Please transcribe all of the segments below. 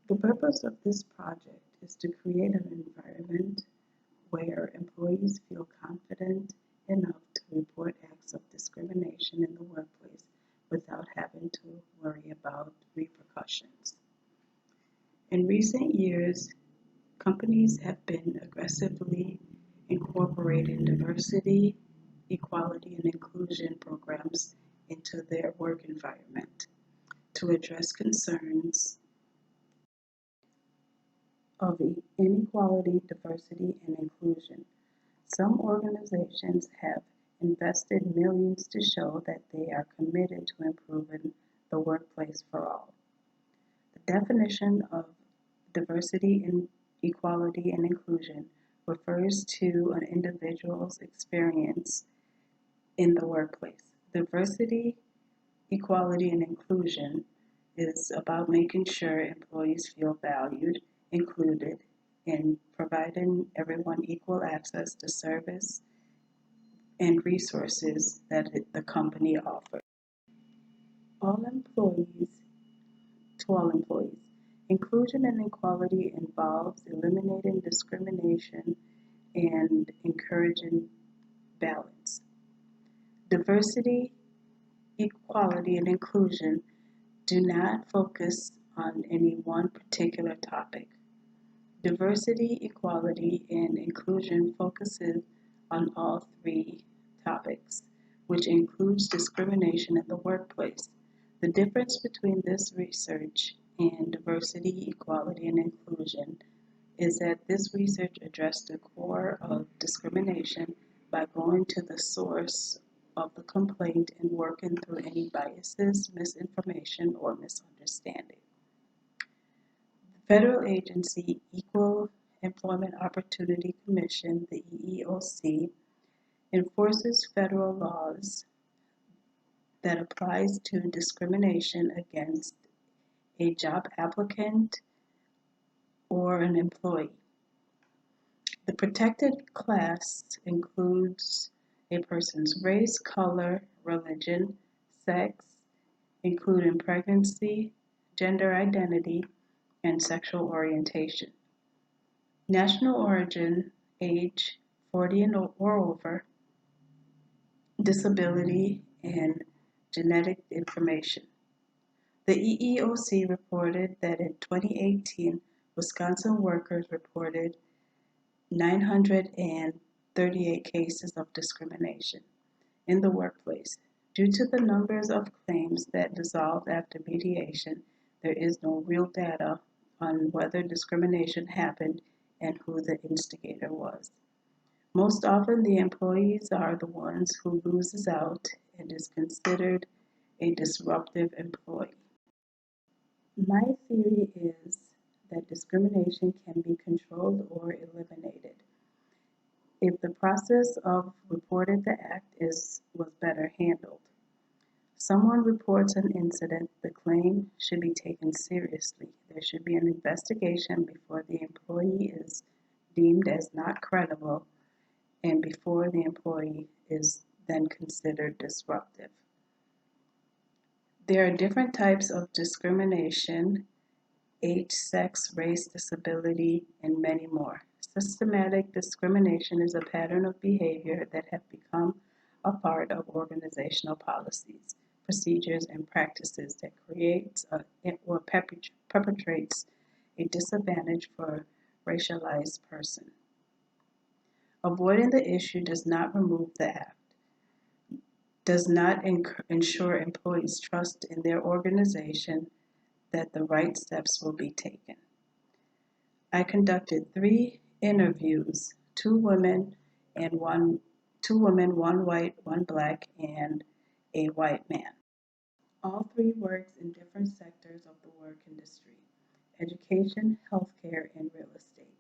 The purpose of this project is to create an environment where employees feel confident enough to report acts of discrimination in the workplace without having to worry about repercussions. In recent years, companies have been aggressively incorporating diversity, equality, and inclusion programs into their work environment to address concerns of inequality, diversity, and inclusion. Some organizations have invested millions to show that they are committed to improving the workplace for all. The definition of diversity and equality and inclusion refers to an individual's experience in the workplace. Diversity, equality, and inclusion is about making sure employees feel valued, included, and providing everyone equal access to service and resources that the company offers. All employees, to all employees. Inclusion and equality involves eliminating discrimination and encouraging balance. Diversity, equality, and inclusion do not focus on any one particular topic. Diversity, equality, and inclusion focuses on all three topics, which includes discrimination in the workplace. The difference between this research and diversity, equality, and inclusion is that this research addressed the core of discrimination by going to the source of the complaint and working through any biases, misinformation, or misunderstanding. The federal agency Equal Employment Opportunity Commission, the EEOC, enforces federal laws that applies to discrimination against a job applicant or an employee. The protected class includes a person's race, color, religion, sex, including pregnancy, gender identity, and sexual orientation. National origin, age 40 or over, disability, and genetic information. The EEOC reported that in 2018, Wisconsin workers reported 938 cases of discrimination in the workplace. Due to the numbers of claims that dissolved after mediation, there is no real data on whether discrimination happened and who the instigator was. Most often, the employees are the ones who loses out and is considered a disruptive employee. My theory is that discrimination can be controlled or eliminated if the process of reporting the act was better handled. Someone reports an incident, the claim should be taken seriously. There should be an investigation before the employee is deemed as not credible and before the employee is then considered disruptive. There are different types of discrimination: age, sex, race, disability, and many more. Systematic discrimination is a pattern of behavior that have become a part of organizational policies, procedures, and practices that creates or perpetrates a disadvantage for a racialized person. Avoiding the issue does not remove the act, does not ensure employees' trust in their organization that the right steps will be taken. I conducted 3 interviews, two women, one white, one black, and a white man. All 3 worked in different sectors of the work industry: education, healthcare, and real estate.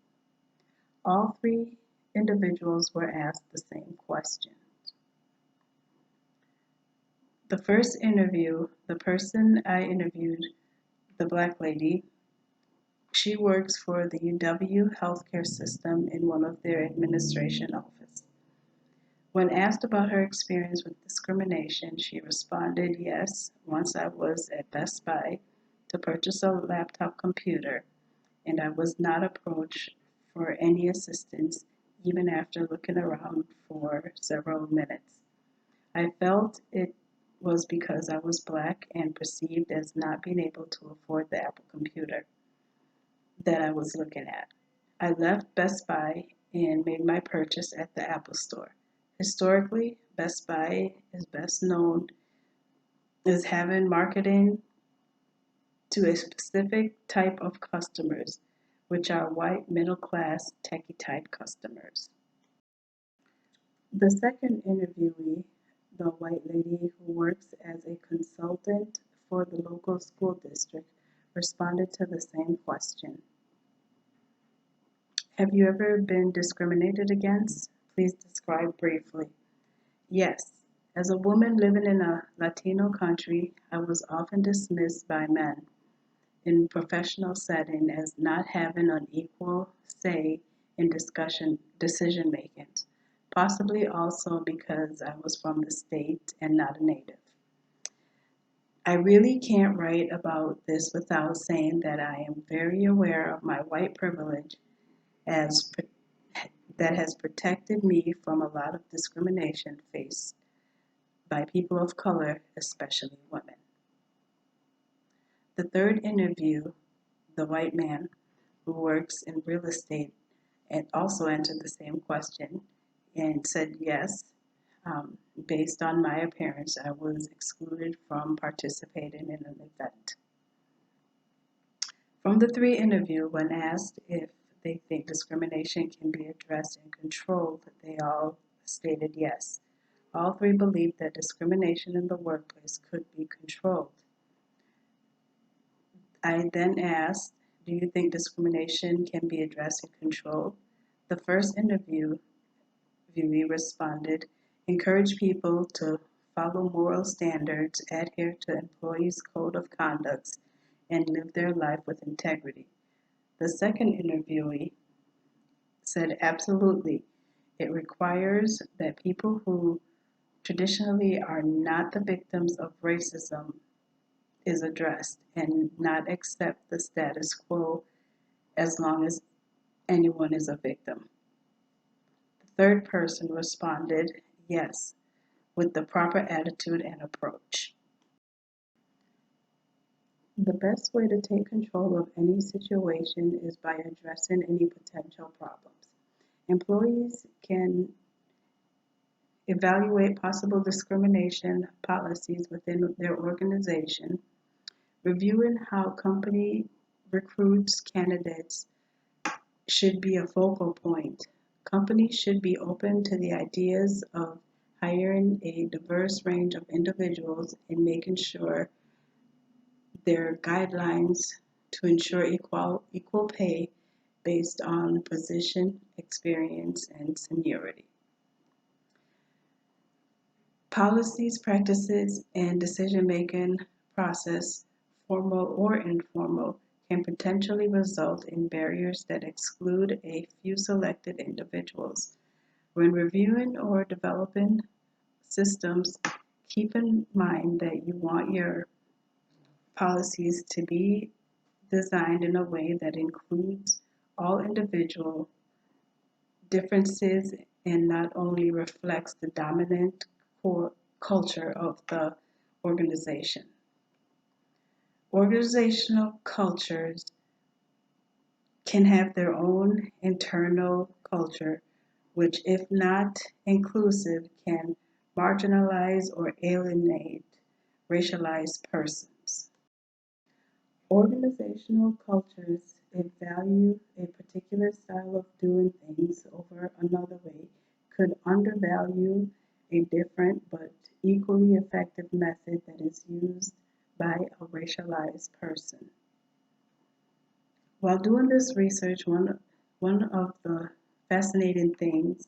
All 3 individuals were asked the same question. The first interview, the person I interviewed, the black lady, she works for the UW healthcare system in one of their administration office. When asked about her experience with discrimination, she responded, yes, once I was at Best Buy to purchase a laptop computer. and I was not approached for any assistance even after looking around for several minutes. I felt it was because I was black and perceived as not being able to afford the Apple computer that I was looking at. I left Best Buy and made my purchase at the Apple Store. Historically, Best Buy is best known as having marketing to a specific type of customers, which are white middle class techie type customers. The second interviewee, the white lady who works as a consultant for the local school district, responded to the same question. Have you ever been discriminated against? Please describe briefly. Yes. As a woman living in a Latino country, I was often dismissed by men in professional setting as not having an equal say in decision making, possibly also because I was from the state and not a native. I really can't write about this without saying that I am very aware of my white privilege as that has protected me from a lot of discrimination faced by people of color, especially women. The third interview, the white man who works in real estate, and also answered the same question and said yes. Based on my appearance, I was excluded from participating in an event. From the three interviewed, when asked if they think discrimination can be addressed and controlled, they all stated yes. All three believed that discrimination in the workplace could be controlled. I then asked, do you think discrimination can be addressed and controlled? The first interviewee responded, encourage people to follow moral standards, adhere to employees' code of conduct, and live their life with integrity. The second interviewee said, absolutely. It requires that people who traditionally are not the victims of racism is addressed and not accept the status quo as long as anyone is a victim. The third person responded, yes, with the proper attitude and approach. The best way to take control of any situation is by addressing any potential problems. Employees can evaluate possible discrimination policies within their organization, reviewing how company recruits candidates should be a focal point. Companies should be open to the ideas of hiring a diverse range of individuals and making sure their guidelines to ensure equal pay based on position, experience, and seniority. Policies, practices, and decision-making process, formal or informal, can potentially result in barriers that exclude a few selected individuals. When reviewing or developing systems, keep in mind that you want your policies to be designed in a way that includes all individual differences and not only reflects the dominant core culture of the organization. Organizational cultures can have their own internal culture, which, if not inclusive, can marginalize or alienate racialized persons. Organizational cultures, if value a particular style of doing things over another way, could undervalue a different but equally effective method that is used by a racialized person. While doing this research, one of the fascinating things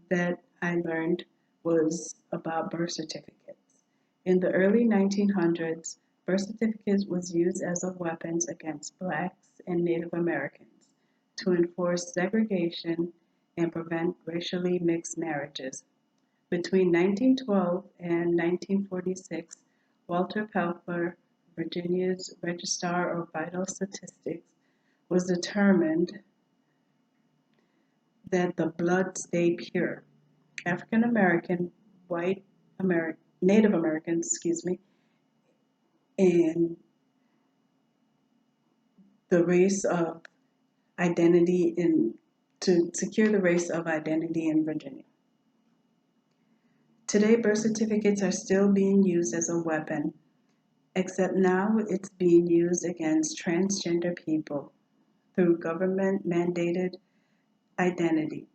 that I learned was about birth certificates. In the early 1900s, birth certificates was used as a weapon against blacks and Native Americans to enforce segregation and prevent racially mixed marriages. Between 1912 and 1946, Walter Pelfer, Virginia's Registrar of Vital Statistics, was determined that the blood stayed pure. African American, white American, Native Americans, and the race of identity to secure the race of identity in Virginia. Today, birth certificates are still being used as a weapon, except now it's being used against transgender people through government mandated identity.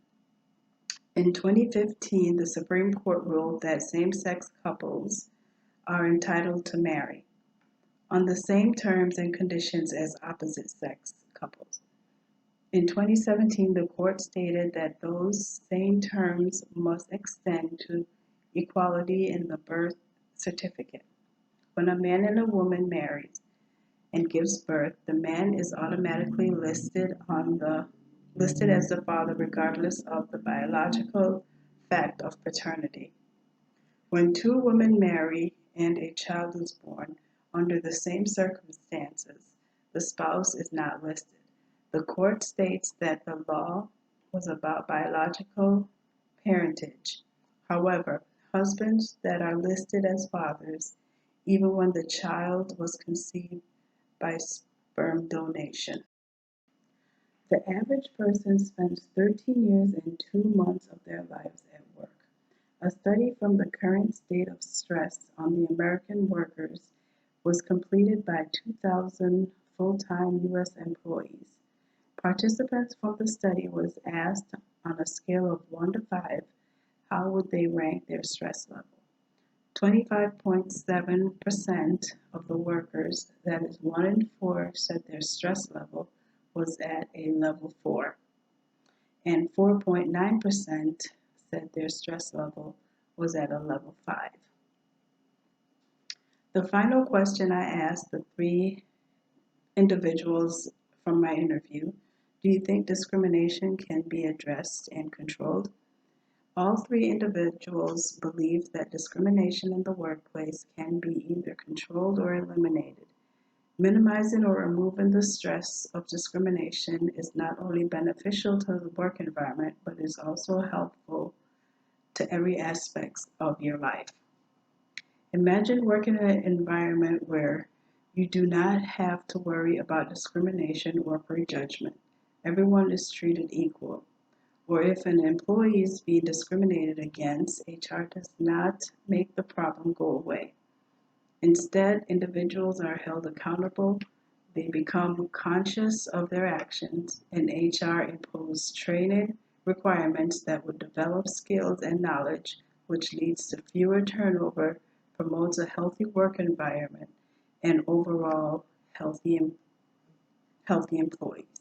In 2015, the Supreme Court ruled that same sex couples are entitled to marry on the same terms and conditions as opposite sex couples. In 2017, the court stated that those same terms must extend to equality in the birth certificate. When a man and a woman marries and gives birth, the man is automatically listed as the father regardless of the biological fact of paternity. When two women marry and a child is born under the same circumstances, the spouse is not listed. The court states that the law was about biological parentage. However, husbands that are listed as fathers, even when the child was conceived by sperm donation. The average person spends 13 years and 2 months of their lives at work. A study from the current state of stress on the American workers was completed by 2,000 full-time U.S. employees. Participants from the study was asked on a scale of 1 to 5, how would they rank their stress level? 25.7% of the workers, that is 1 in 4, said their stress level was at a level 4, and 4.9% said their stress level was at a level 5. The final question I asked the 3 individuals from my interview, do you think discrimination can be addressed and controlled? All 3 individuals believe that discrimination in the workplace can be either controlled or eliminated. Minimizing or removing the stress of discrimination is not only beneficial to the work environment, but is also helpful to every aspect of your life. Imagine working in an environment where you do not have to worry about discrimination or prejudgment. Everyone is treated equal. Or if an employee is being discriminated against, HR does not make the problem go away. Instead, individuals are held accountable, they become conscious of their actions, and HR imposes training requirements that would develop skills and knowledge, which leads to fewer turnover, promotes a healthy work environment, and overall healthy employees.